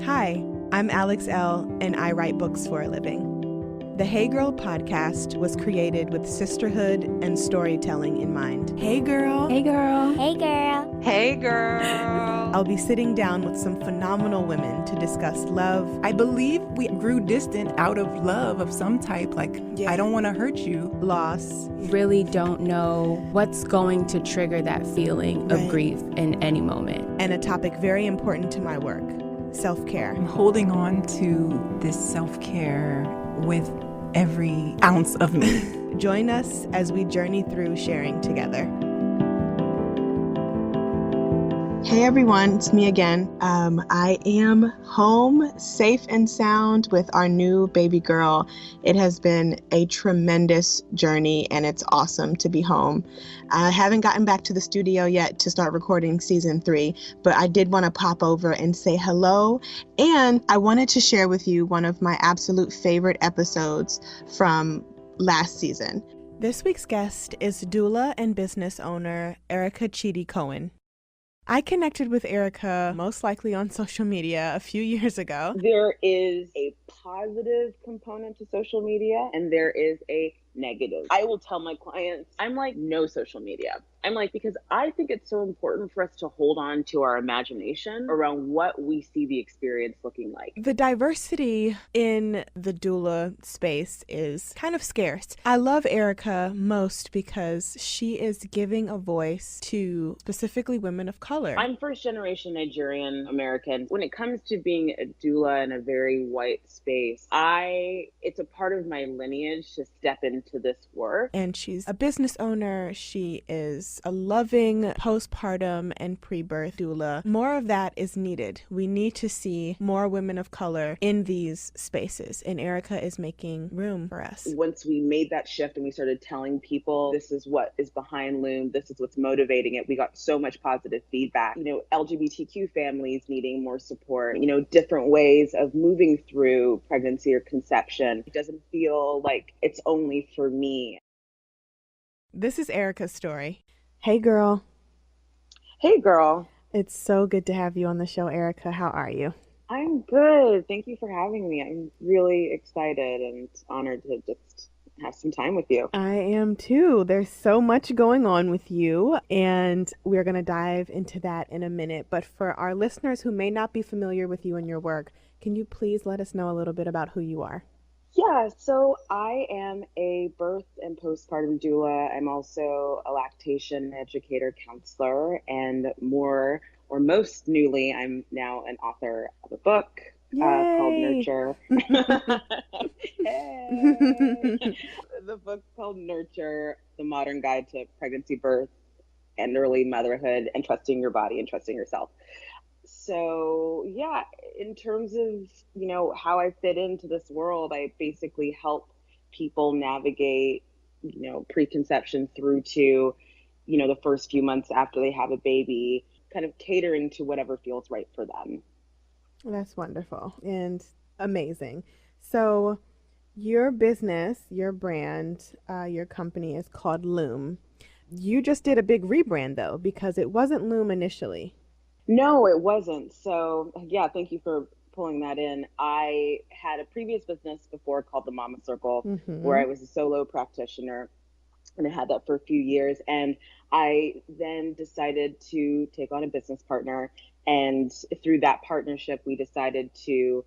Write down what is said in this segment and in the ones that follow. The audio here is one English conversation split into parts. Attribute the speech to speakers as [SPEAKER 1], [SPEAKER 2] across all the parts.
[SPEAKER 1] Hi, I'm Alex Elle, and I write books for a living. The Hey Girl podcast was created with sisterhood and storytelling in mind. Hey girl.
[SPEAKER 2] Hey girl.
[SPEAKER 3] Hey girl.
[SPEAKER 4] Hey girl.
[SPEAKER 1] I'll be sitting down with some phenomenal women to discuss love.
[SPEAKER 2] I believe we grew distant out of love of some type, I don't want to hurt you.
[SPEAKER 1] Loss.
[SPEAKER 5] Really don't know what's going to trigger that feeling of grief in any moment.
[SPEAKER 1] And a topic very important to my work, self-care.
[SPEAKER 2] I'm holding on to this self-care with every ounce of me.
[SPEAKER 1] Join us as we journey through sharing together. Hey everyone, it's me again. I am home, safe and sound with our new baby girl. It has been a tremendous journey and it's awesome to be home. I haven't gotten back to the studio yet to start recording season 3, but I did want to pop over and say hello. And I wanted to share with you one of my absolute favorite episodes from last season. This week's guest is doula and business owner Erica Chidi Cohen. I connected with Erica most likely on social media a few years ago.
[SPEAKER 4] There is a positive component to social media and there is a negative. I will tell my clients, I'm like, no social media. I'm like, because I think it's so important for us to hold on to our imagination around what we see the experience looking like.
[SPEAKER 1] The diversity in the doula space is kind of scarce. I love Erica most because she is giving a voice to specifically women of color.
[SPEAKER 4] I'm first generation Nigerian American. When it comes to being a doula in a very white space, it's a part of my lineage to step into this work.
[SPEAKER 1] And she's a business owner. She is a loving postpartum and pre-birth doula. More of that is needed. We need to see more women of color in these spaces, and Erica is making room for us.
[SPEAKER 4] Once we made that shift and we started telling people this is what is behind Loom, this is what's motivating it, we got so much positive feedback. LGBTQ families needing more support, different ways of moving through pregnancy or conception. It doesn't feel like it's only for me.
[SPEAKER 1] This is Erica's story. Hey, girl.
[SPEAKER 4] Hey, girl.
[SPEAKER 1] It's so good to have you on the show, Erica. How are you?
[SPEAKER 4] I'm good. Thank you for having me. I'm really excited and honored to just have some time with you.
[SPEAKER 1] I am too. There's so much going on with you, and we're going to dive into that in a minute. But for our listeners who may not be familiar with you and your work, can you please let us know a little bit about who you are?
[SPEAKER 4] Yeah, so I am a birth and postpartum doula. I'm also a lactation educator, counselor, and most newly, I'm now an author of a book called Nurture. The book called Nurture, The Modern Guide to Pregnancy, Birth, and Early Motherhood, and Trusting Your Body and Trusting Yourself. So yeah, in terms of, how I fit into this world, I basically help people navigate, preconception through to, the first few months after they have a baby, kind of catering to whatever feels right for them.
[SPEAKER 1] That's wonderful and amazing. So your business, your brand, your company is called Loom. You just did a big rebrand though, because it wasn't Loom initially.
[SPEAKER 4] No, it wasn't. So yeah, thank you for pulling that in. I had a previous business before called the Mama Circle, where I was a solo practitioner, and I had that for a few years. And I then decided to take on a business partner. And through that partnership, we decided to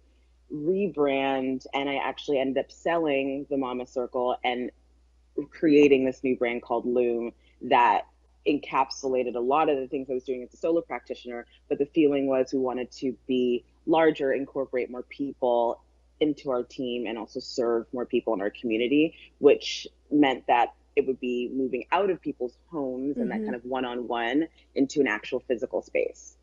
[SPEAKER 4] rebrand. And I actually ended up selling the Mama Circle and creating this new brand called Loom that encapsulated a lot of the things I was doing as a solo practitioner, but the feeling was we wanted to be larger, incorporate more people into our team, and also serve more people in our community, which meant that it would be moving out of people's homes and that kind of one-on-one into an actual physical space.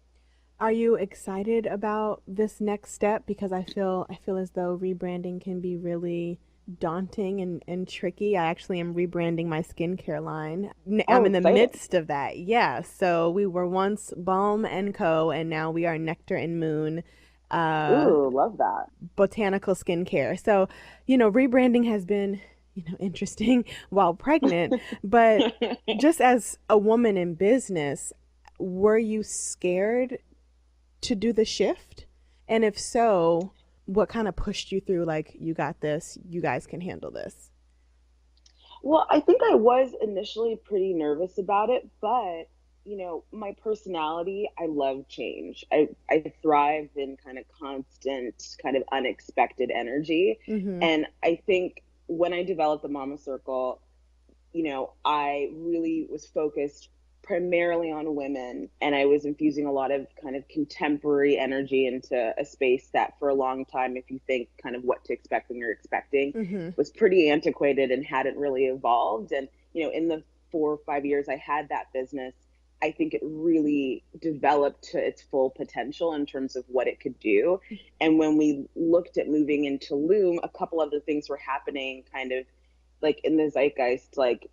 [SPEAKER 1] Are you excited about this next step? Because I feel as though rebranding can be really daunting and tricky. I actually am rebranding my skincare line. I'm in the midst of that. Yeah. So we were once Balm & Co. and now we are Nectar and Moon.
[SPEAKER 4] Ooh, love that.
[SPEAKER 1] Botanical skincare. So, rebranding has been, interesting while pregnant, but just as a woman in business, were you scared to do the shift? And if so, what kind of pushed you through, like, you got this, you guys can handle this?
[SPEAKER 4] Well, I think I was initially pretty nervous about it, but my personality, I love change. I thrive in kind of constant, kind of unexpected energy.
[SPEAKER 1] Mm-hmm.
[SPEAKER 4] And I think when I developed the Mama Circle, I really was focused primarily on women, and I was infusing a lot of kind of contemporary energy into a space that for a long time, if you think kind of what to expect when you're expecting,
[SPEAKER 1] Mm-hmm.
[SPEAKER 4] was pretty antiquated and hadn't really evolved. And, in the 4 or 5 years I had that business, I think it really developed to its full potential in terms of what it could do. And when we looked at moving into Loom, a couple other things were happening kind of like in the zeitgeist, like,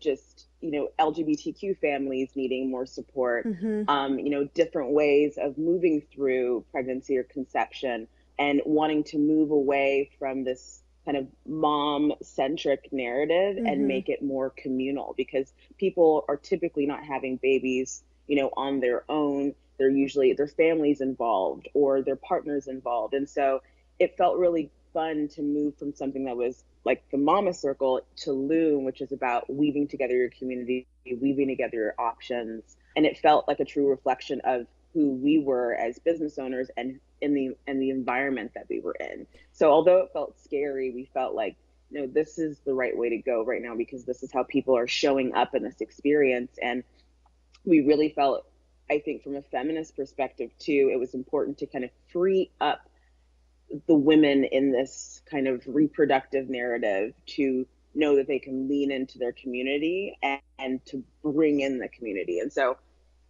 [SPEAKER 4] just, LGBTQ families needing more support,
[SPEAKER 1] Mm-hmm.
[SPEAKER 4] Different ways of moving through pregnancy or conception and wanting to move away from this kind of mom centric narrative and
[SPEAKER 1] Mm-hmm.
[SPEAKER 4] make it more communal, because people are typically not having babies, on their own. They're usually their families involved or their partners involved. And so it felt really fun to move from something that was like the Mama Circle to Loom, which is about weaving together your community, weaving together your options. And it felt like a true reflection of who we were as business owners and in the environment that we were in. So although it felt scary, we felt like, this is the right way to go right now, because this is how people are showing up in this experience. And we really felt, I think from a feminist perspective too, it was important to kind of free up the women in this kind of reproductive narrative to know that they can lean into their community and to bring in the community. And so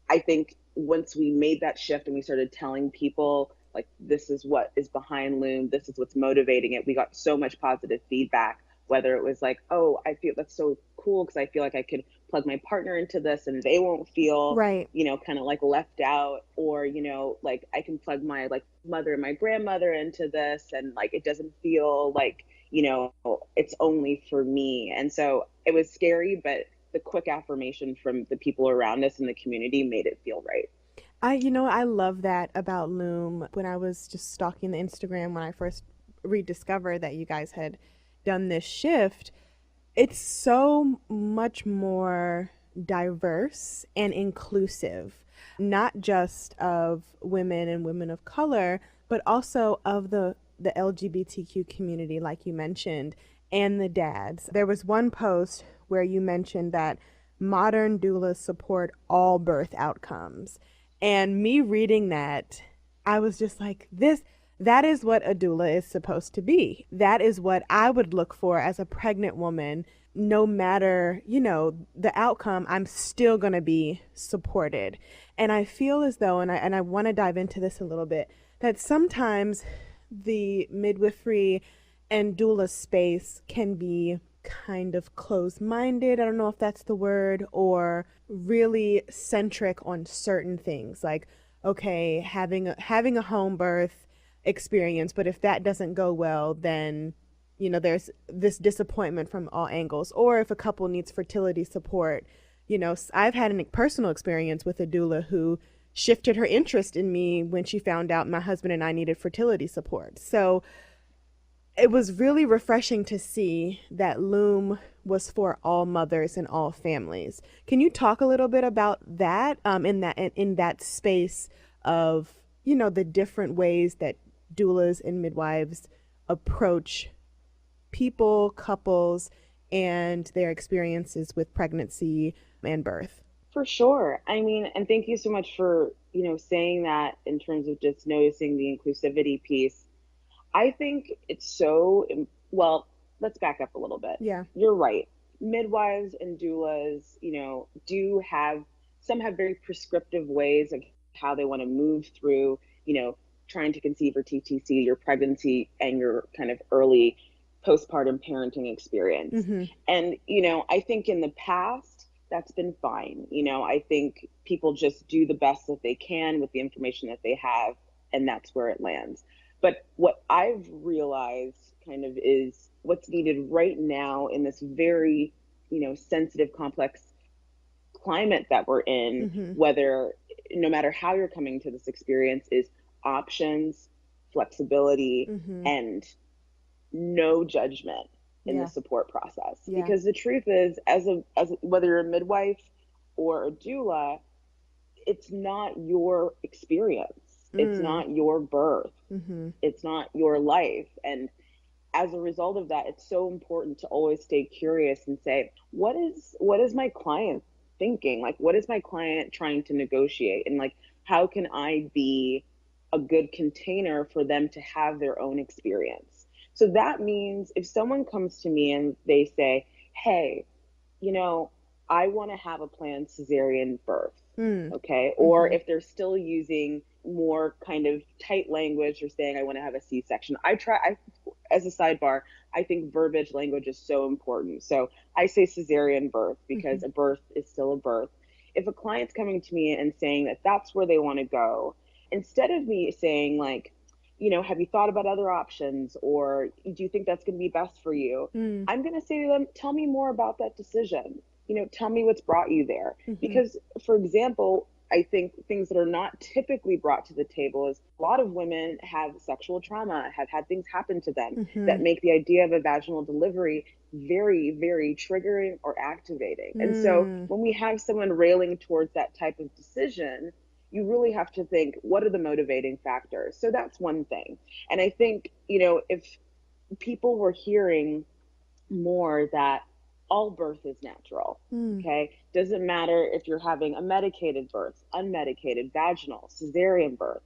[SPEAKER 4] I think once we made that shift and we started telling people, like, this is what is behind Loom, this is what's motivating it, we got so much positive feedback, whether it was like, oh, I feel that's so cool because I feel like I could plug my partner into this and they won't feel,
[SPEAKER 1] Right.
[SPEAKER 4] kind of like left out, or, like I can plug my like mother and my grandmother into this and like it doesn't feel like, it's only for me. And so it was scary, but the quick affirmation from the people around us in the community made it feel right.
[SPEAKER 1] I love that about Loom. When I was just stalking the Instagram when I first rediscovered that you guys had done this shift, it's so much more diverse and inclusive, not just of women and women of color, but also of the LGBTQ community, like you mentioned, and the dads. There was one post where you mentioned that modern doulas support all birth outcomes. And me reading that, I was just like, that is what a doula is supposed to be. That is what I would look for as a pregnant woman. No matter, the outcome, I'm still going to be supported. And I feel as though, and I want to dive into this a little bit, that sometimes the midwifery and doula space can be kind of closed-minded. I don't know if that's the word, or really centric on certain things, like, okay, having a home birth experience, but if that doesn't go well, then there's this disappointment from all angles. Or if a couple needs fertility support, I've had a personal experience with a doula who shifted her interest in me when she found out my husband and I needed fertility support. So it was really refreshing to see that Loom was for all mothers and all families. Can you talk a little bit about that, in that space of, the different ways that doulas and midwives approach people, couples, and their experiences with pregnancy and birth?
[SPEAKER 4] For sure. I mean, and thank you so much for, saying that in terms of just noticing the inclusivity piece. I think it's so, well, let's back up a little bit.
[SPEAKER 1] Yeah.
[SPEAKER 4] You're right. Midwives and doulas, some have very prescriptive ways of how they want to move through, trying to conceive or TTC, your pregnancy and your kind of early postpartum parenting experience.
[SPEAKER 1] Mm-hmm.
[SPEAKER 4] And, I think in the past, that's been fine. I think people just do the best that they can with the information that they have, and that's where it lands. But what I've realized kind of is what's needed right now in this very, sensitive, complex climate that we're in,
[SPEAKER 1] Mm-hmm.
[SPEAKER 4] whether no matter how you're coming to this experience, is options, flexibility, and no judgment in the support process. Because the truth is, as whether you're a midwife or a doula, it's not your experience. It's not your birth. It's not your life. And as a result of that, it's so important to always stay curious and say, what is my client thinking? Like, what is my client trying to negotiate? And like, how can I be a good container for them to have their own experience? So that means if someone comes to me and they say, hey, I want to have a planned cesarean birth. Okay. Or if they're still using more kind of tight language or saying, I want to have a C-section. As a sidebar, I think verbiage language is so important. So I say cesarean birth because a birth is still a birth. If a client's coming to me and saying that that's where they want to go, instead of me saying like, have you thought about other options, or do you think that's going to be best for you? I'm going to say to them, tell me more about that decision. Tell me what's brought you there. Because, for example, I think things that are not typically brought to the table is a lot of women have sexual trauma, have had things happen to them that make the idea of a vaginal delivery very, very triggering or activating. And so when we have someone railing towards that type of decision, you really have to think, what are the motivating factors? So that's one thing. And I think, if people were hearing more that all birth is natural, okay? Doesn't matter if you're having a medicated birth, unmedicated, vaginal, cesarean birth.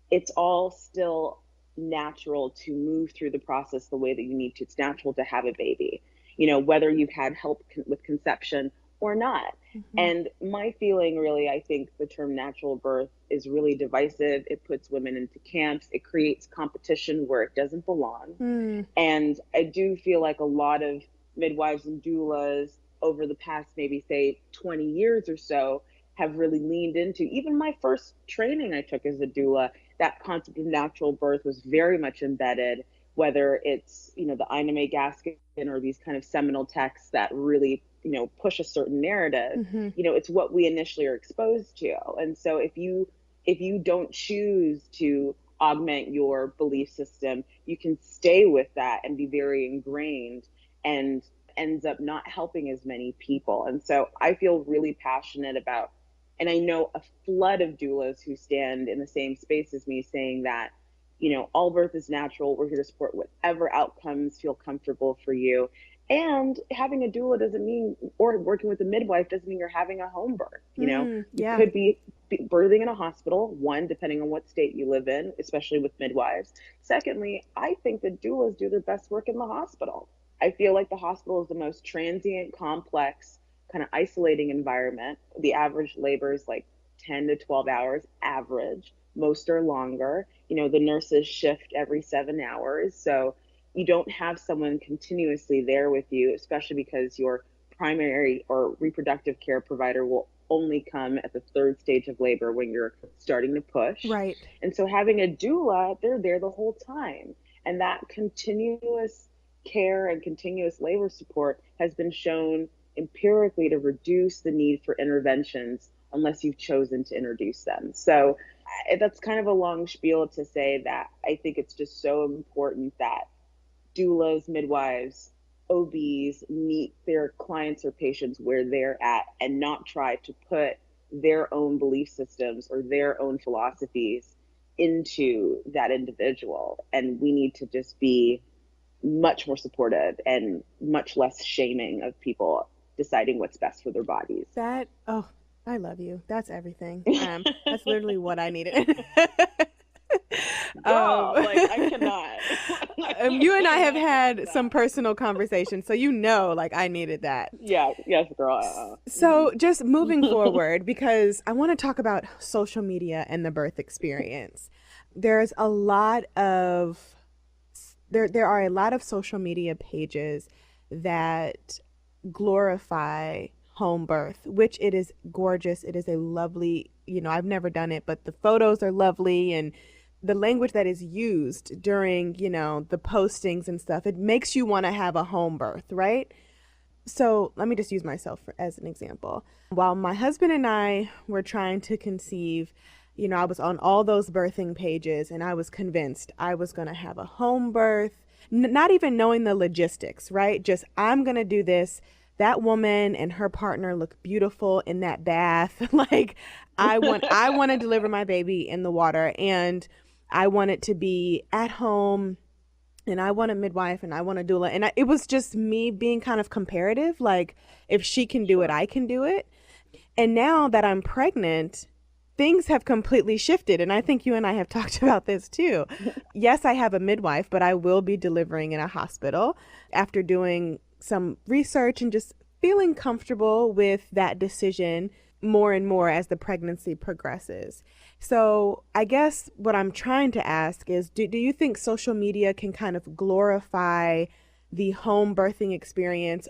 [SPEAKER 4] It's all still natural to move through the process the way that you need to. It's natural to have a baby, whether you've had help with conception or not. And my feeling really, I think the term natural birth is really divisive. It puts women into camps. It creates competition where it doesn't belong. And I do feel like a lot of midwives and doulas over the past maybe say 20 years or so have really leaned into, even my first training I took as a doula, that concept of natural birth was very much embedded, whether it's, the Ina May Gaskin or these kind of seminal texts that really, push a certain narrative. It's what we initially are exposed to. And so if you don't choose to augment your belief system, you can stay with that and be very ingrained, and ends up not helping as many people. And so I feel really passionate about, and I know a flood of doulas who stand in the same space as me saying that, all birth is natural. We're here to support whatever outcomes feel comfortable for you. And having a doula doesn't mean, or working with a midwife doesn't mean you're having a home birth. You could be birthing in a hospital, one, depending on what state you live in, especially with midwives. Secondly, I think that doulas do their best work in the hospital. I feel like the hospital is the most transient, complex, kind of isolating environment. The average labor is like 10 to 12 hours average. Most are longer. The nurses shift every 7 hours. So you don't have someone continuously there with you, especially because your primary or reproductive care provider will only come at the third stage of labor when you're starting to push.
[SPEAKER 1] Right.
[SPEAKER 4] And so having a doula, they're there the whole time. And that continuous care and continuous labor support has been shown empirically to reduce the need for interventions unless you've chosen to introduce them. So that's kind of a long spiel to say that I think it's just so important that doulas, midwives, OBs meet their clients or patients where they're at and not try to put their own belief systems or their own philosophies into that individual. And we need to just be much more supportive and much less shaming of people deciding what's best for their bodies.
[SPEAKER 1] I love you. That's everything. That's literally what I needed.
[SPEAKER 4] Girl, I cannot.
[SPEAKER 1] You and I have had some personal conversations, so I needed that.
[SPEAKER 4] Yeah, yes, girl.
[SPEAKER 1] So just moving forward, because I want to talk about social media and the birth experience. There's a lot of there are a lot of social media pages that glorify home birth, which it is gorgeous. It is a lovely, I've never done it, but the photos are lovely, and the language that is used during, the postings and stuff, it makes you want to have a home birth, right? So let me just use myself as an example. While my husband and I were trying to conceive, You know, I was on all those birthing pages and I was convinced I was going to have a home birth, not even knowing the logistics, right? Just, I'm going to do this. That woman and her partner look beautiful in that bath. Like, I want to deliver my baby in the water, and I want it to be at home, and I want a midwife, and I want a doula. And it was just me being kind of comparative. Like, if she can do it, I can do it. And now that I'm pregnant, things have completely shifted. And I think you and I have talked about this too. Yes, I have a midwife, but I will be delivering in a hospital after doing some research and just feeling comfortable with that decision more and more as the pregnancy progresses. So I guess what I'm trying to ask is, do you think social media can kind of glorify the home birthing experience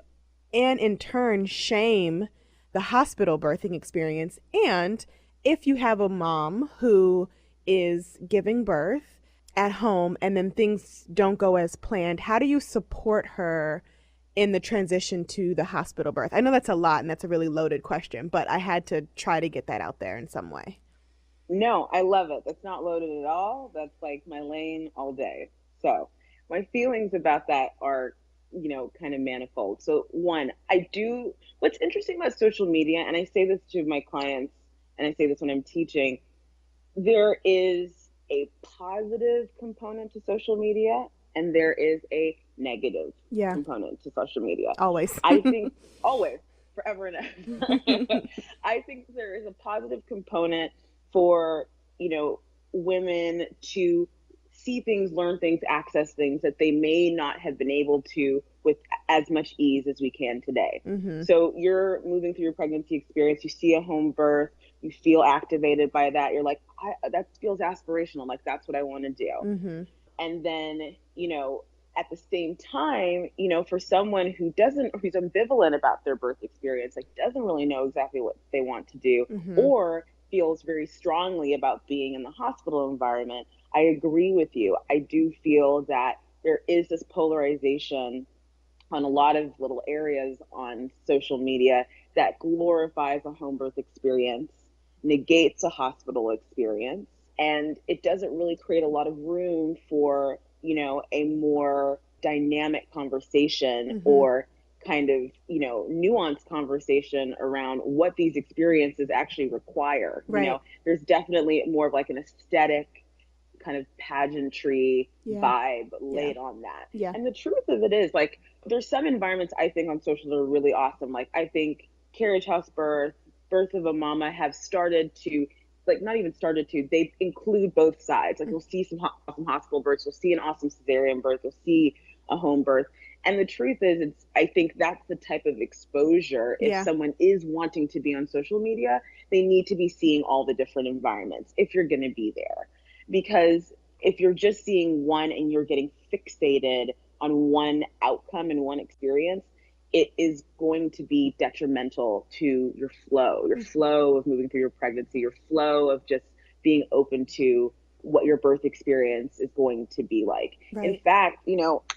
[SPEAKER 1] and in turn shame the hospital birthing experience? And if you have a mom who is giving birth at home and then things don't go as planned, how do you support her in the transition to the hospital birth? I know that's a lot and that's a really loaded question, but I had to try to get that out there in some way.
[SPEAKER 4] No, I love it. That's not loaded at all. That's like my lane all day. So my feelings about that are, kind of manifold. So one, what's interesting about social media, and I say this to my clients, and I say this when I'm teaching, there is a positive component to social media and there is a negative component to social media.
[SPEAKER 1] Always.
[SPEAKER 4] I think always, forever and ever. I think there is a positive component for, women to see things, learn things, access things that they may not have been able to with as much ease as we can today. Mm-hmm. So you're moving through your pregnancy experience, you see a home birth, you feel activated by that. You're like, that feels aspirational. Like, that's what I want to do. Mm-hmm. And then, at the same time, for someone who's ambivalent about their birth experience, like doesn't really know exactly what they want to do, mm-hmm. or feels very strongly about being in the hospital environment, I agree with you. I do feel that there is this polarization on a lot of little areas on social media that glorifies a home birth experience, negates a hospital experience, and it doesn't really create a lot of room for, a more dynamic conversation, mm-hmm. or kind of, nuanced conversation around what these experiences actually require. Right. There's definitely more of like an aesthetic kind of pageantry vibe laid on that. Yeah. And the truth of it is, like, there's some environments I think on social that are really awesome. Like, I think carriage house birth of a mama have started to, like, not even started to, they include both sides. Like, you'll see some awesome hospital births, you'll see an awesome cesarean birth, you'll see a home birth. And the truth is, I think that's the type of exposure. If someone is wanting to be on social media, they need to be seeing all the different environments if you're going to be there. Because if you're just seeing one and you're getting fixated on one outcome and one experience, it is going to be detrimental to your flow of moving through your pregnancy, your flow of just being open to what your birth experience is going to be like. Right. In fact,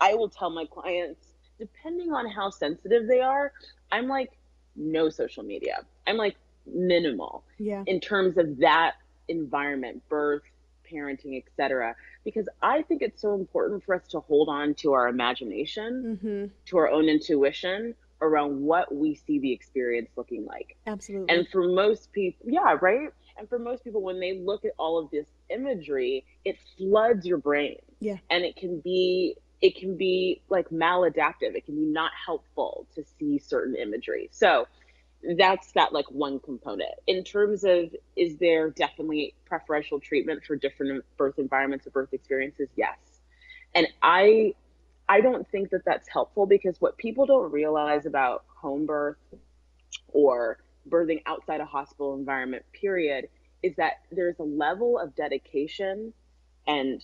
[SPEAKER 4] I will tell my clients, depending on how sensitive they are, I'm like, no social media. I'm like minimal in terms of that environment, birth, parenting, etc. Because I think it's so important for us to hold on to our imagination, mm-hmm. to our own intuition around what we see the experience looking like. Absolutely. And for most people, right? And for most people, when they look at all of this imagery, it floods your brain. Yeah. And it can be like maladaptive. It can be not helpful to see certain imagery. So that's that, like, one component. In terms of, is there definitely preferential treatment for different birth environments or birth experiences? Yes. And I don't think that that's helpful, because what people don't realize about home birth or birthing outside a hospital environment, period, is that there's a level of dedication and,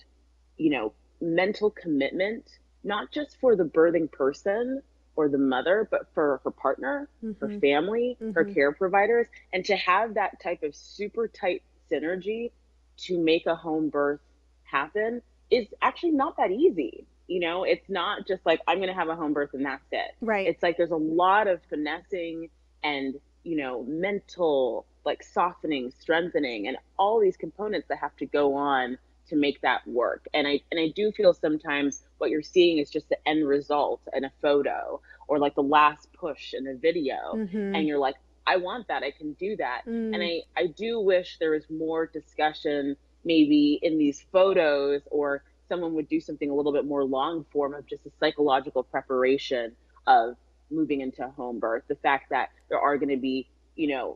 [SPEAKER 4] mental commitment, not just for the birthing person or the mother, but for her partner, mm-hmm. her family, mm-hmm. her care providers, and to have that type of super tight synergy to make a home birth happen is actually not that easy. It's not just like, I'm going to have a home birth and that's it. Right. It's like, there's a lot of finessing and, mental like softening, strengthening, and all these components that have to go on to make that work. And I do feel sometimes what you're seeing is just the end result in a photo or like the last push in a video. And you're like, I want that, I can do that. And I do wish there was more discussion maybe in these photos, or someone would do something a little bit more long form of just a psychological preparation of moving into home birth. The fact that there are going to be,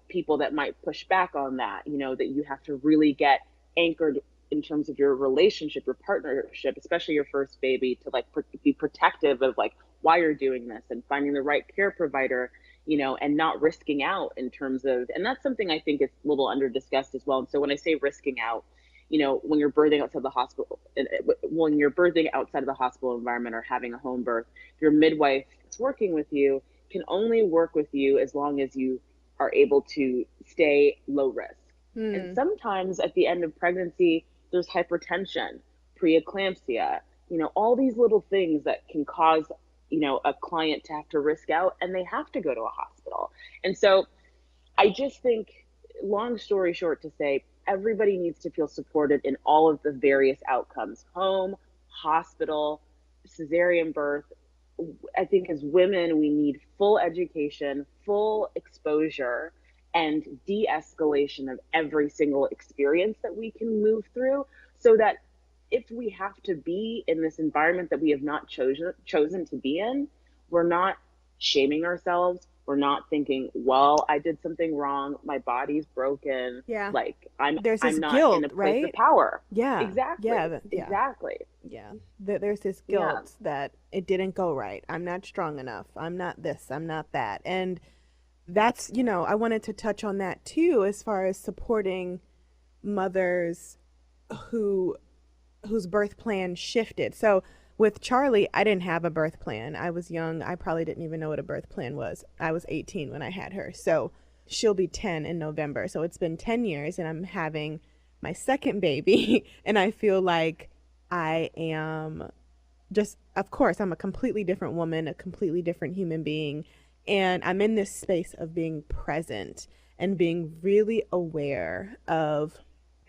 [SPEAKER 4] people that might push back on that, that you have to really get anchored in terms of your relationship, your partnership, especially your first baby, to like be protective of like why you're doing this and finding the right care provider, and not risking out in terms of, and that's something I think is a little under discussed as well. And so when I say risking out, when you're birthing outside the hospital, when you're birthing outside of the hospital environment or having a home birth, your midwife that's working with you can only work with you as long as you are able to stay low risk. And sometimes at the end of pregnancy, there's hypertension, preeclampsia, all these little things that can cause, a client to have to risk out, and they have to go to a hospital. And so I just think, long story short, to say, everybody needs to feel supported in all of the various outcomes: home, hospital, cesarean birth. I think as women, we need full education, full exposure, and de-escalation of every single experience that we can move through, so that if we have to be in this environment that we have not chosen to be in, we're not shaming ourselves. We're not thinking, well, I did something wrong, my body's broken.
[SPEAKER 1] Yeah.
[SPEAKER 4] Like I'm
[SPEAKER 1] There's this
[SPEAKER 4] not
[SPEAKER 1] guilt,
[SPEAKER 4] in a place
[SPEAKER 1] right?
[SPEAKER 4] of power.
[SPEAKER 1] Yeah.
[SPEAKER 4] Exactly.
[SPEAKER 1] Yeah.
[SPEAKER 4] Exactly.
[SPEAKER 1] Yeah. There's this guilt that it didn't go right. I'm not strong enough. I'm not this. I'm not that. And that's, I wanted to touch on that too, as far as supporting mothers whose birth plan shifted. So with Charlie, I didn't have a birth plan. I was young. I probably didn't even know what a birth plan was. I was 18 when I had her. So she'll be 10 in November. So it's been 10 years and I'm having my second baby. And I feel like I am just, of course, I'm a completely different woman, a completely different human being. And I'm in this space of being present and being really aware of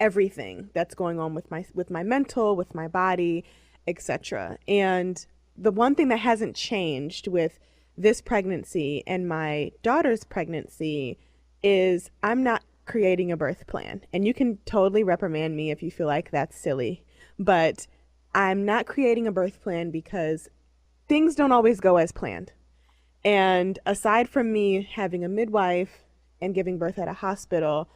[SPEAKER 1] everything that's going on with my mental, with my body, etc. And the one thing that hasn't changed with this pregnancy and my daughter's pregnancy is I'm not creating a birth plan. And you can totally reprimand me if you feel like that's silly, but I'm not creating a birth plan because things don't always go as planned. And aside from me having a midwife and giving birth at a hospital,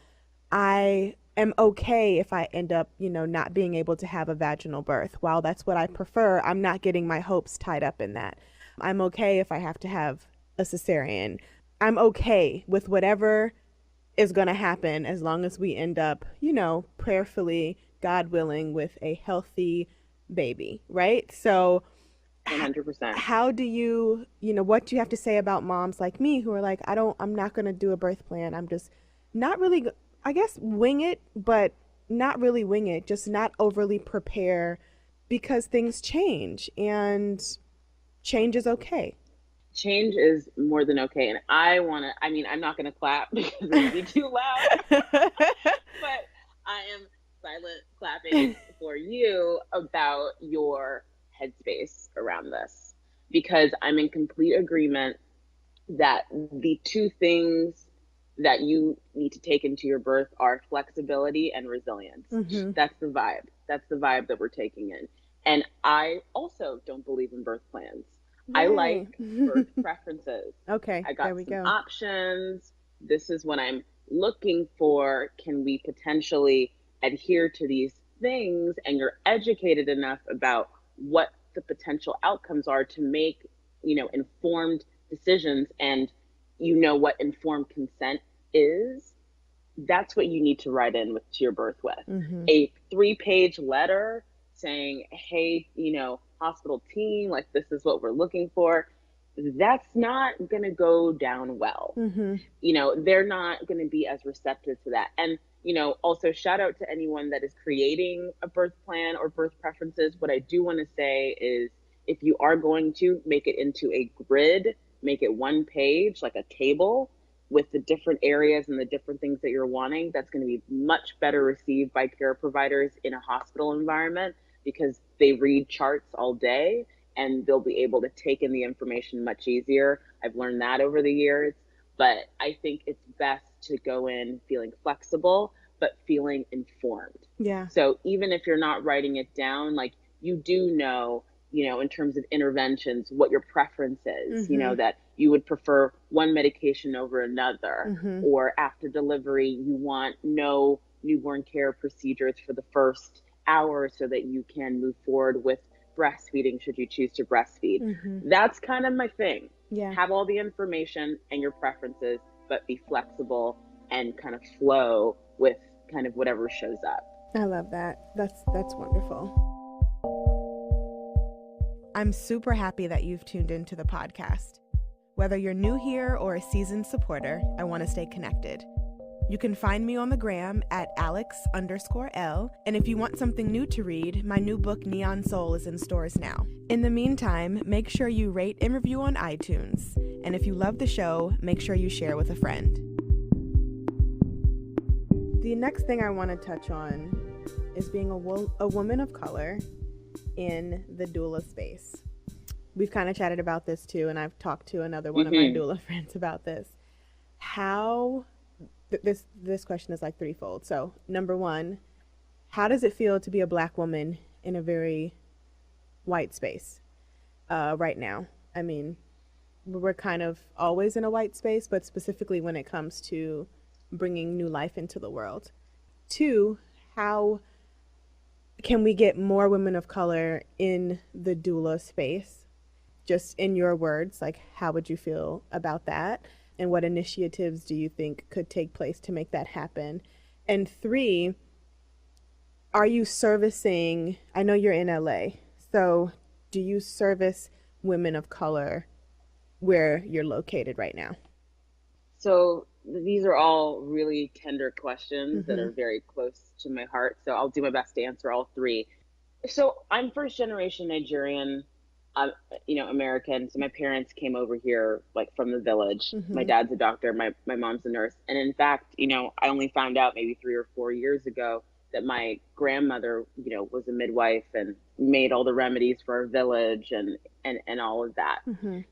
[SPEAKER 1] I am okay if I end up, not being able to have a vaginal birth. While that's what I prefer, I'm not getting my hopes tied up in that. I'm okay if I have to have a cesarean. I'm okay with whatever is going to happen as long as we end up, prayerfully, God willing, with a healthy baby, right? So
[SPEAKER 4] 100%.
[SPEAKER 1] How do you, what do you have to say about moms like me who are like, I'm not going to do a birth plan. I'm just not really, I guess, wing it, but not really wing it, just not overly prepare, because things change and change is okay.
[SPEAKER 4] Change is more than okay. And I'm not going to clap because it would be too loud, but I am silent clapping for you about your headspace around this, because I'm in complete agreement that the two things that you need to take into your birth are flexibility and resilience. That's the vibe. That's the vibe that we're taking in. And I also don't believe in birth plans. Yay. I like birth preferences.
[SPEAKER 1] Okay,
[SPEAKER 4] I got some options. This is what I'm looking for. Can we potentially adhere to these things? And you're educated enough about what the potential outcomes are to make, informed decisions, and what informed consent is. That's what you need to write in to your birth with. A 3-page letter saying, hey, hospital team, like, this is what we're looking for. That's not going to go down well. They're not going to be as receptive to that. And, also shout out to anyone that is creating a birth plan or birth preferences. What I do want to say is, if you are going to make it into a grid, make it 1 page, like a table, with the different areas and the different things that you're wanting, that's going to be much better received by care providers in a hospital environment, because they read charts all day and they'll be able to take in the information much easier. I've learned that over the years, but I think it's best to go in feeling flexible, but feeling informed.
[SPEAKER 1] Yeah.
[SPEAKER 4] So even if you're not writing it down, like, you do know, in terms of interventions, what your preference is, that you would prefer one medication over another, or after delivery, you want no newborn care procedures for the first hour so that you can move forward with breastfeeding should you choose to breastfeed. That's kind of my thing.
[SPEAKER 1] Yeah.
[SPEAKER 4] Have all the information and your preferences, but be flexible and kind of flow with kind of whatever shows up.
[SPEAKER 1] I love that. That's wonderful. I'm super happy that you've tuned into the podcast. Whether you're new here or a seasoned supporter, I want to stay connected. You can find me on the gram at Alex_Elle. And if you want something new to read, my new book, Neon Soul, is in stores now. In the meantime, make sure you rate and review on iTunes. And if you love the show, make sure you share with a friend. The next thing I want to touch on is being a woman of color in the doula space. We've kind of chatted about this too, and I've talked to another one of my doula friends about this. This question is like threefold. So, number one, how does it feel to be a Black woman in a very white space right now? I mean, we're kind of always in a white space, but specifically when it comes to bringing new life into the world. Two, how can we get more women of color in the doula space? Just in your words, like, how would you feel about that? And what initiatives do you think could take place to make that happen? And three, are you servicing, I know you're in LA, so do you service women of color where you're located right now?
[SPEAKER 4] So these are all really tender questions that are very close to my heart. So I'll do my best to answer all three. So I'm first generation Nigerian, American. So my parents came over here like from the village. My dad's a doctor. My mom's a nurse. And in fact, I only found out maybe 3 or 4 years ago that my grandmother, was a midwife and made all the remedies for our village and all of that.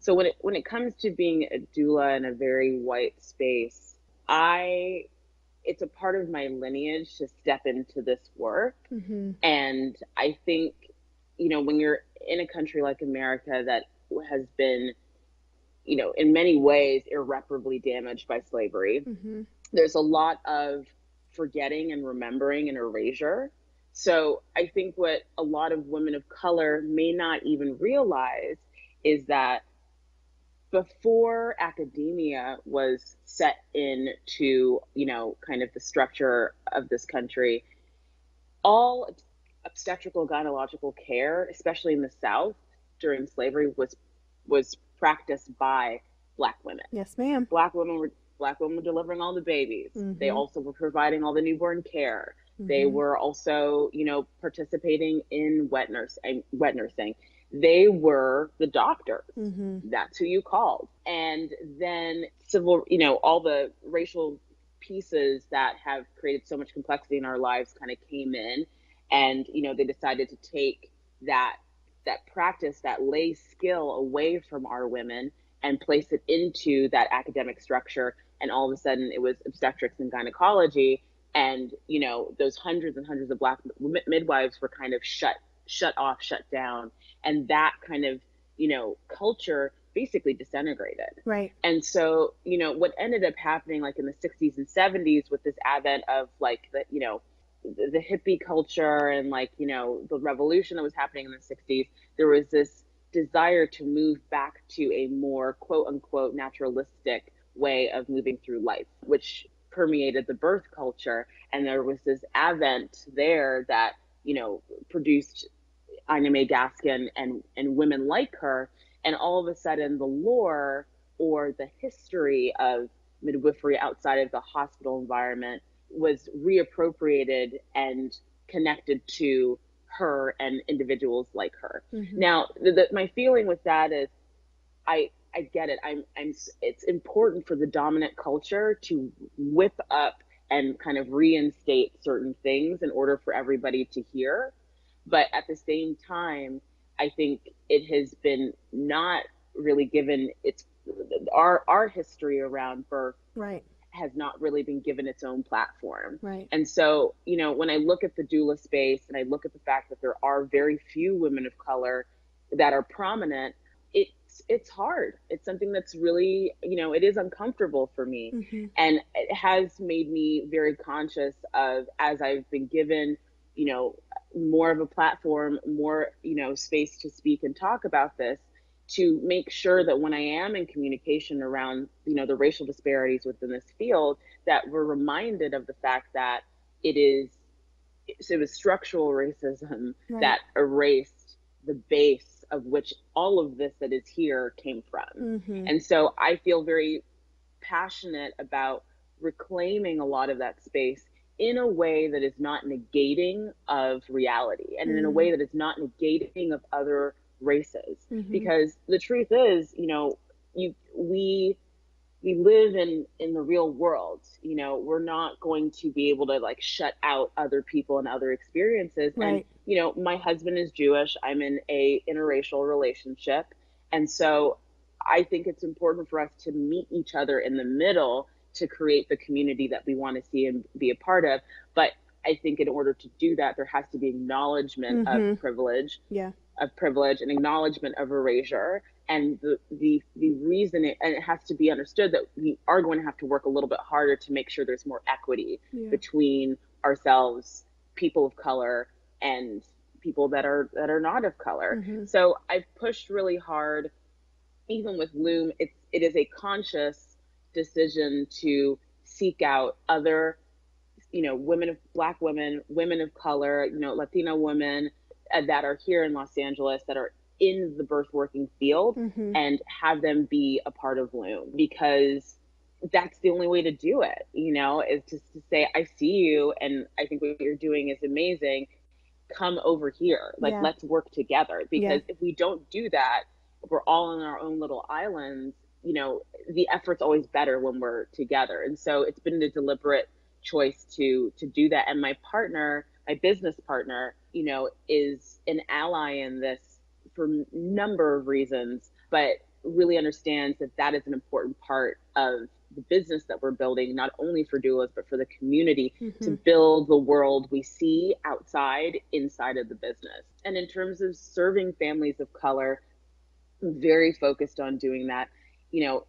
[SPEAKER 4] So when it comes to being a doula in a very white space, it's a part of my lineage to step into this work. And I think, when you're in a country like America that has been, in many ways irreparably damaged by slavery, there's a lot of forgetting and remembering and erasure. So I think what a lot of women of color may not even realize is that before academia was set into, kind of the structure of this country, all obstetrical gynecological care, especially in the South during slavery, was practiced by Black women.
[SPEAKER 1] Yes, ma'am.
[SPEAKER 4] Black women were delivering all the babies. They also were providing all the newborn care. They were also, participating in wet nursing. They were the doctors. That's who you called. And then all the racial pieces that have created so much complexity in our lives kind of came in, and they decided to take that practice, that lay skill, away from our women and place it into that academic structure. And all of a sudden it was obstetrics and gynecology, and those hundreds and hundreds of Black midwives were kind of shut off, shut down, and that kind of culture basically disintegrated.
[SPEAKER 1] Right.
[SPEAKER 4] And so what ended up happening, like in the 60s and 70s, with this advent of like the hippie culture and the revolution that was happening in the 60s, there was this desire to move back to a more quote unquote naturalistic way of moving through life, which permeated the birth culture. And there was this advent there that produced Ina May Gaskin and women like her. And all of a sudden the lore or the history of midwifery outside of the hospital environment was reappropriated and connected to her and individuals like her. Now, my feeling with that is I I get it. It's important for the dominant culture to whip up and kind of reinstate certain things in order for everybody to hear. But at the same time, I think it has been not really given our history around birth
[SPEAKER 3] Right.
[SPEAKER 4] has not really been given its own platform.
[SPEAKER 3] Right.
[SPEAKER 4] And so, when I look at the doula space and I look at the fact that there are very few women of color that are prominent, it's hard. It's something that's really, it is uncomfortable for me.
[SPEAKER 3] Mm-hmm.
[SPEAKER 4] And it has made me very conscious of, as I've been given, more of a platform, more, space to speak and talk about this, to make sure that when I am in communication around, the racial disparities within this field, that we're reminded of the fact that it was structural racism
[SPEAKER 3] Right.
[SPEAKER 4] that erased the base of which all of this that is here came from.
[SPEAKER 3] Mm-hmm.
[SPEAKER 4] And so I feel very passionate about reclaiming a lot of that space in a way that is not negating of reality, and in a way that is not negating of other races.
[SPEAKER 3] Mm-hmm.
[SPEAKER 4] Because the truth is, we live in the real world. We're not going to be able to like shut out other people and other experiences.
[SPEAKER 3] Right.
[SPEAKER 4] And my husband is Jewish. I'm in a interracial relationship, and so I think it's important for us to meet each other in the middle to create the community that we want to see and be a part of. But I think in order to do that, there has to be acknowledgement
[SPEAKER 3] Mm-hmm.
[SPEAKER 4] of privilege,
[SPEAKER 3] Yeah.
[SPEAKER 4] and acknowledgement of erasure. And the reason it has to be understood that we are going to have to work a little bit harder to make sure there's more equity between ourselves, people of color, and people that are not of color.
[SPEAKER 3] Mm-hmm.
[SPEAKER 4] So I've pushed really hard. Even with Loom, it is a conscious decision to seek out other, Black women, women of color, Latina women that are here in Los Angeles that are in the birth working field,
[SPEAKER 3] Mm-hmm.
[SPEAKER 4] and have them be a part of Loom, because that's the only way to do it, is just to say, I see you and I think what you're doing is amazing. Come over here.
[SPEAKER 3] Yeah.
[SPEAKER 4] Let's work together. Because if we don't do that, if we're all on our own little islands, the effort's always better when we're together. And so it's been a deliberate choice to do that. And my partner, my business partner, is an ally in this for a number of reasons, but really understands that that is an important part of the business that we're building, not only for doulas, but for the community,
[SPEAKER 3] Mm-hmm.
[SPEAKER 4] to build the world we see outside, inside of the business. And in terms of serving families of color, I'm very focused on doing that.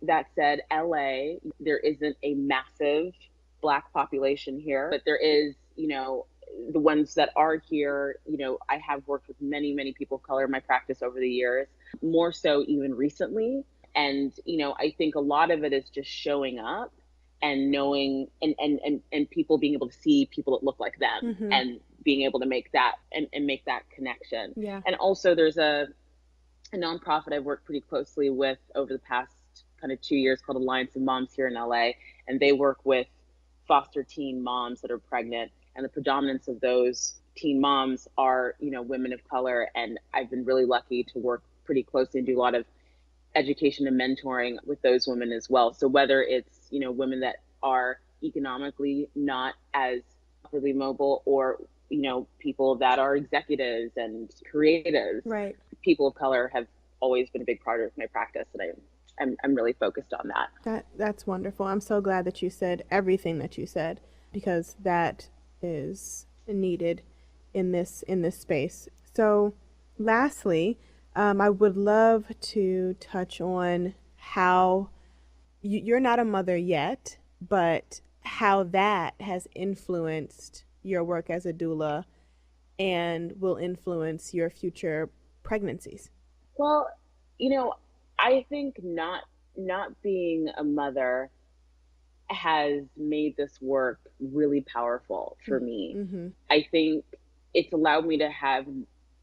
[SPEAKER 4] That said, LA, there isn't a massive Black population here, but there is, the ones that are here, I have worked with many, many people of color in my practice over the years, more so even recently. And, I think a lot of it is just showing up and knowing and people being able to see people that look like them,
[SPEAKER 3] Mm-hmm.
[SPEAKER 4] and being able to make that and make that connection.
[SPEAKER 3] Yeah.
[SPEAKER 4] And also there's a nonprofit I've worked pretty closely with over the past kind of 2 years called Alliance of Moms here in LA. And they work with foster teen moms that are pregnant. And the predominance of those teen moms are, women of color. And I've been really lucky to work pretty closely and do a lot of education and mentoring with those women as well. So whether it's, women that are economically not as really mobile, or, people that are executives and creatives,
[SPEAKER 3] Right.
[SPEAKER 4] people of color have always been a big part of my practice. And I'm really focused on that.
[SPEAKER 3] That's wonderful. I'm so glad that you said everything that you said, because that is needed in this space. So lastly, I would love to touch on how you're not a mother yet, but how that has influenced your work as a doula and will influence your future pregnancies.
[SPEAKER 4] Well, I think not being a mother has made this work really powerful for me.
[SPEAKER 3] Mm-hmm.
[SPEAKER 4] I think it's allowed me to have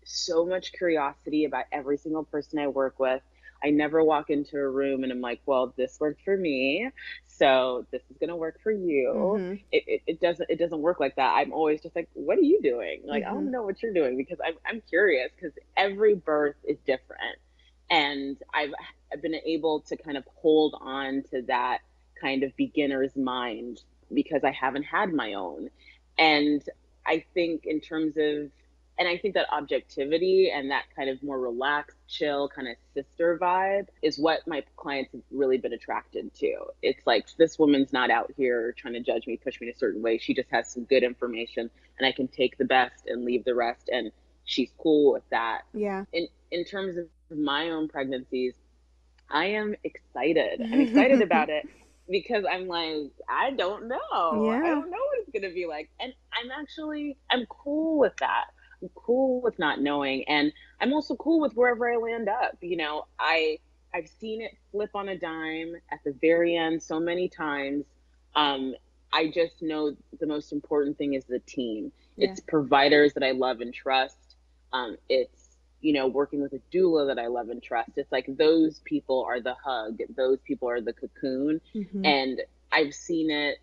[SPEAKER 4] so much curiosity about every single person I work with. I never walk into a room and I'm like, well, this worked for me, so this is gonna work for you.
[SPEAKER 3] Mm-hmm.
[SPEAKER 4] It doesn't work like that. I'm always just like, what are you doing? Like,
[SPEAKER 3] Mm-hmm.
[SPEAKER 4] I want to know what you're doing, because I'm curious, because every birth is different. And I've been able to kind of hold on to that kind of beginner's mind because I haven't had my own. And I think in terms of, and I think that objectivity and that kind of more relaxed, chill, kind of sister vibe is what my clients have really been attracted to. It's like, this woman's not out here trying to judge me, push me in a certain way. She just has some good information, and I can take the best and leave the rest. And she's cool with that.
[SPEAKER 3] Yeah.
[SPEAKER 4] In terms of my own pregnancies, I am excited. I'm excited about it because I'm like, I don't know.
[SPEAKER 3] Yeah.
[SPEAKER 4] I don't know what it's going to be like. And I'm cool with that. I'm cool with not knowing. And I'm also cool with wherever I land up. You know, I've seen it flip on a dime at the very end so many times. I just know the most important thing is the team. Yeah. It's providers that I love and trust. It's, you know, working with a doula that I love and trust. It's like, those people are the hug. Those people are the cocoon. Mm-hmm. And I've seen it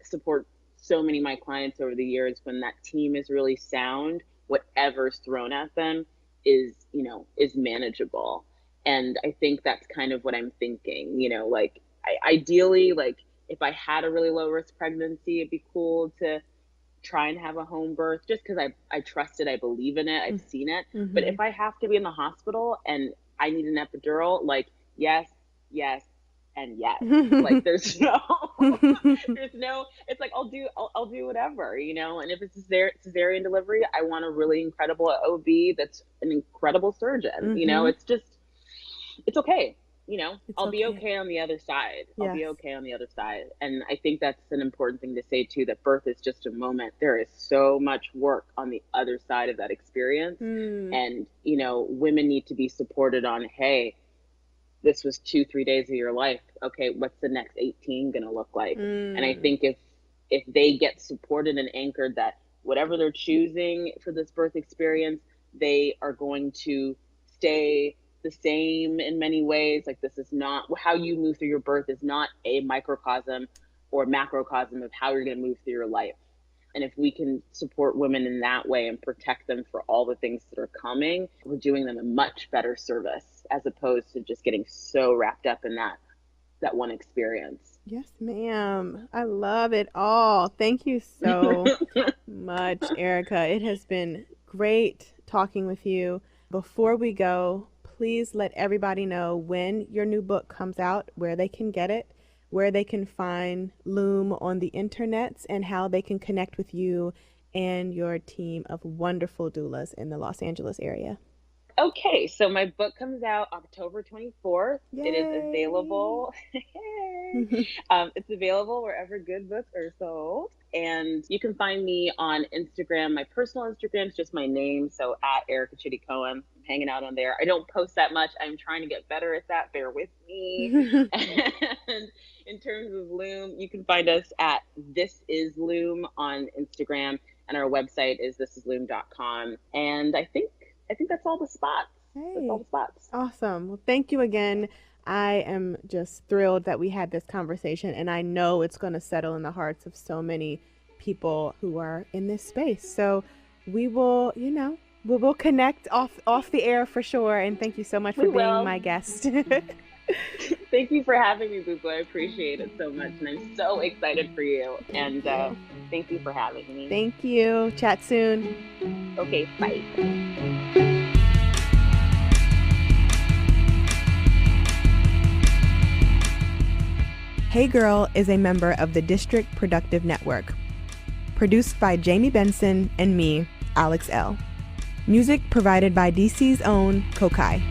[SPEAKER 4] support so many of my clients over the years. When that team is really sound, whatever's thrown at them is manageable. And I think that's kind of what I'm thinking, you know, like ideally, like if I had a really low risk pregnancy, it'd be cool to try and have a home birth just because I trust it. I believe in it. I've seen it. Mm-hmm. But if I have to be in the hospital and I need an epidural, like, yes, and yes. Like there's no, it's like, I'll do whatever, you know. And if it's cesarean delivery, I want a really incredible OB that's an incredible surgeon. Mm-hmm. You know, it's okay. You know, I'll be okay on the other side. Yes. I'll be okay on the other side. And I think that's an important thing to say too, that birth is just a moment. There is so much work on the other side of that experience. And, you know, women need to be supported on, hey, this was 2-3 days of your life. Okay, what's the next 18 gonna look like? And I think if they get supported and anchored that whatever they're choosing for this birth experience, they are going to stay the same in many ways. Like, this is not how you move through your birth is not a microcosm or macrocosm of how you're going to move through your life. And if we can support women in that way and protect them for all the things that are coming, we're doing them a much better service as opposed to just getting so wrapped up in that one experience.
[SPEAKER 3] Yes, ma'am. I love it all. Thank you so much, Erica. It has been great talking with you. Before we go, please let everybody know when your new book comes out, where they can get it, where they can find Loom on the internets, and how they can connect with you and your team of wonderful doulas in the Los Angeles area.
[SPEAKER 4] Okay, so my book comes out October 24th.
[SPEAKER 3] Yay.
[SPEAKER 4] It is available. It's available wherever good books are sold. And you can find me on Instagram. My personal Instagram is just my name, so at Erica Chitty Cohen. I'm hanging out on there. I don't post that much. I'm trying to get better at that. Bear with me. And in terms of Loom, you can find us at This Is Loom on Instagram, and our website is thisisloom.com. And I think that's all the spots.
[SPEAKER 3] Hey,
[SPEAKER 4] that's all the spots.
[SPEAKER 3] Awesome. Well, thank you again. I am just thrilled that we had this conversation, and I know it's going to settle in the hearts of so many people who are in this space. So we will, we'll connect off the air for sure. And thank you so much for being my guest.
[SPEAKER 4] Thank you for having me, Boo Boo. I appreciate it so much, and I'm so excited for you. And thank you for having me.
[SPEAKER 3] Thank you. Chat soon.
[SPEAKER 4] Okay, bye.
[SPEAKER 3] Hey Girl is a member of the District Productive Network. Produced by Jamie Benson and me, Alex Elle. Music provided by DC's own Kokai.